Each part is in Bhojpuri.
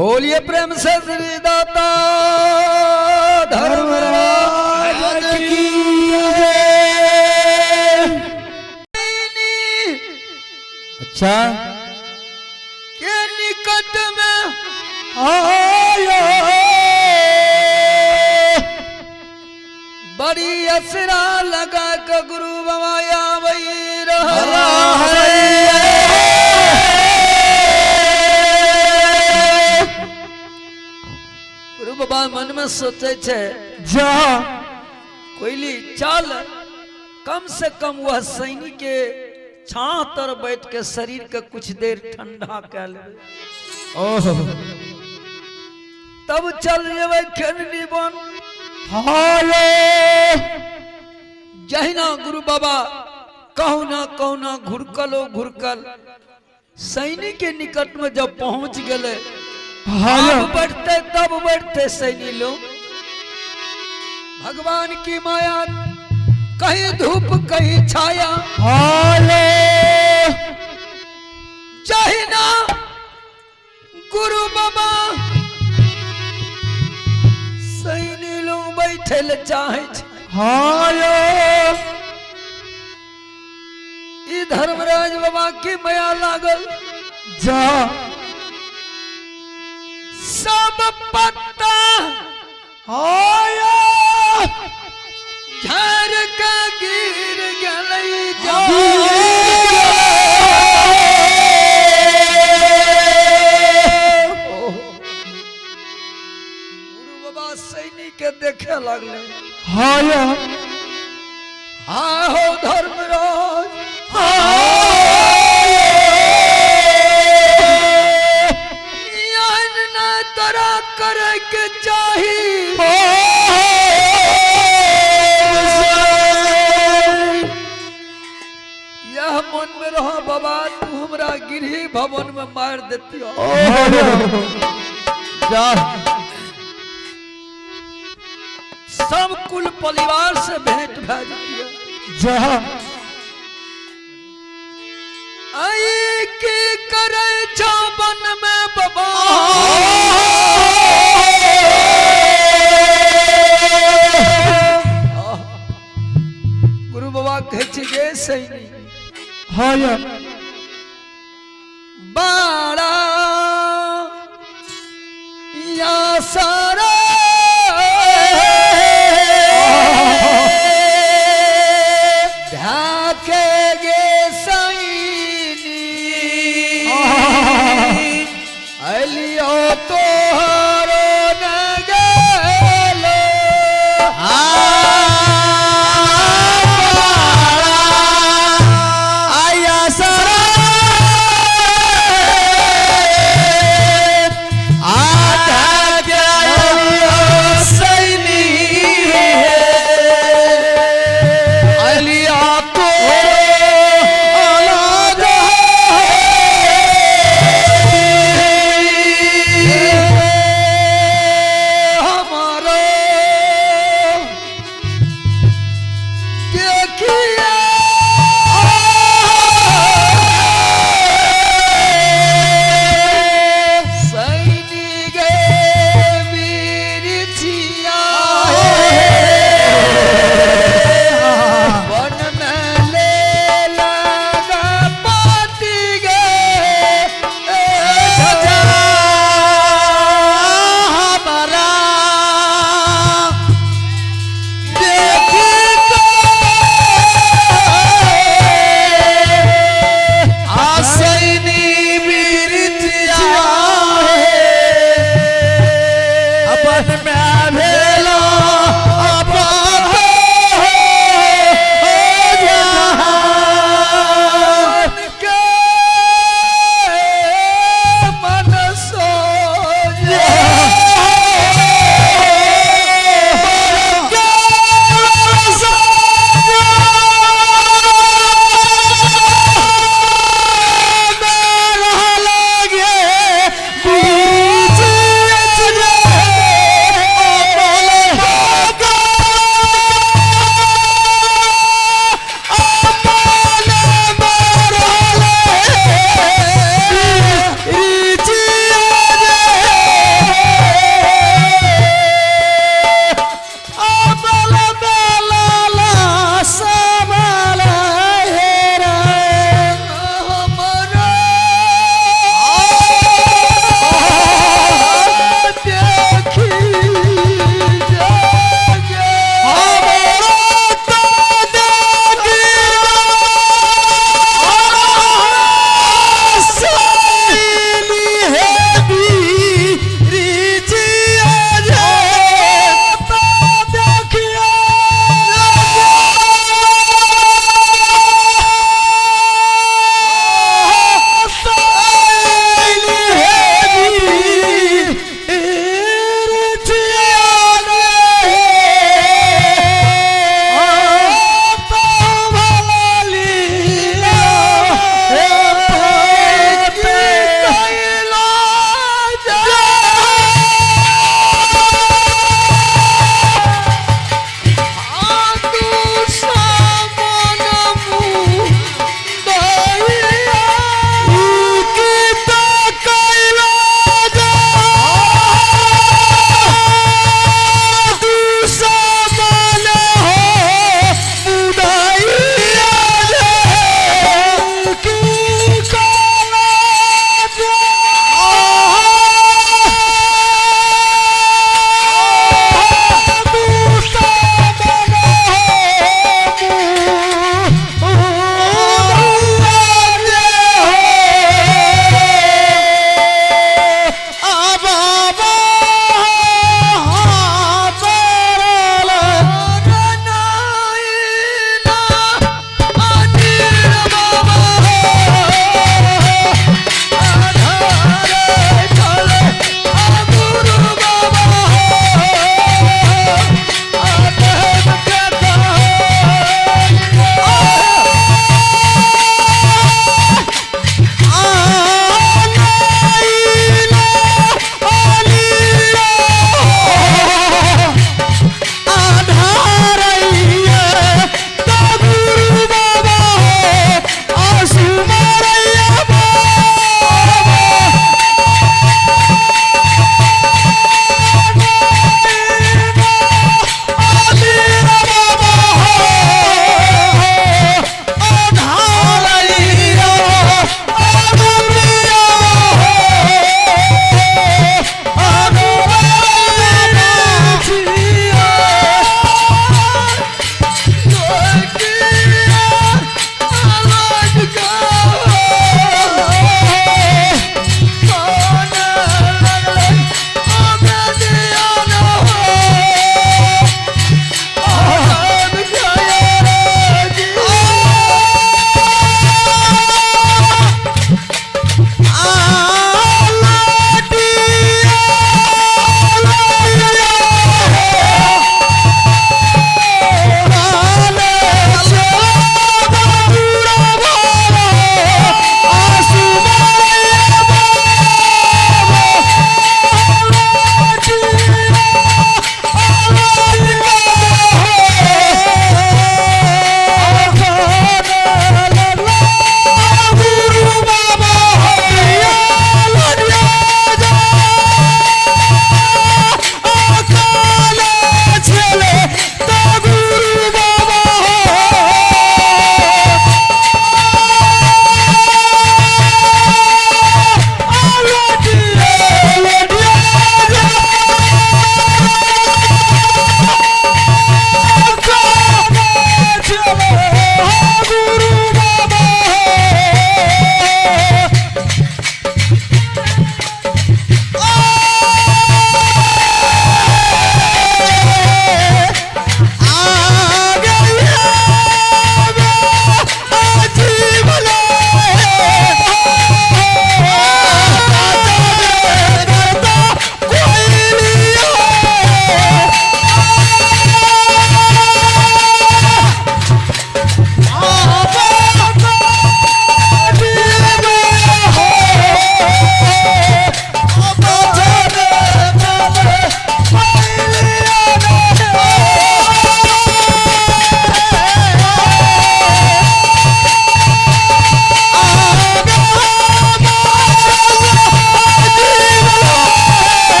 बोलिए प्रेम से श्री दाता धर्मराज की जय। अच्छा के निकट में आयो बड़ी असरा लगा के गुरु बवाया वही रहा बाबा मन में सोचे छे जा कोईली चल कम से कम वह सैनिक के छां तर बैठ के शरीर के कुछ देर ठंडा कर ले। ओह तब चल जेबे खेलनी बन हाले जहिना गुरु बाबा कहू ना घुरकल सैनिक के निकट में जब पहुंच गए तब बढ़ते सैनी लोग भगवान की माया कहीं धूप कहीं छाया हाले जहिना गुरु बाबा सैनी लोग बैठे ले चाहे हाले ई धर्मराज बाबा की माया लागल जा सब पत्ता आया झर का गिर गई गुरु बाबा सैनिक के देखे लगले हाया हाँ हो धर्मराज करे के चाहिए यह मन में रहो बाबा तू हमरा गिरही भवन में मार देती हो सब कुल परिवार से भेंट भेज दिया आई की करे चौबन में बाबा गुरु बाबा कहे सैनी हाँ बाड़ा या सारा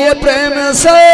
बोलिए प्रेम से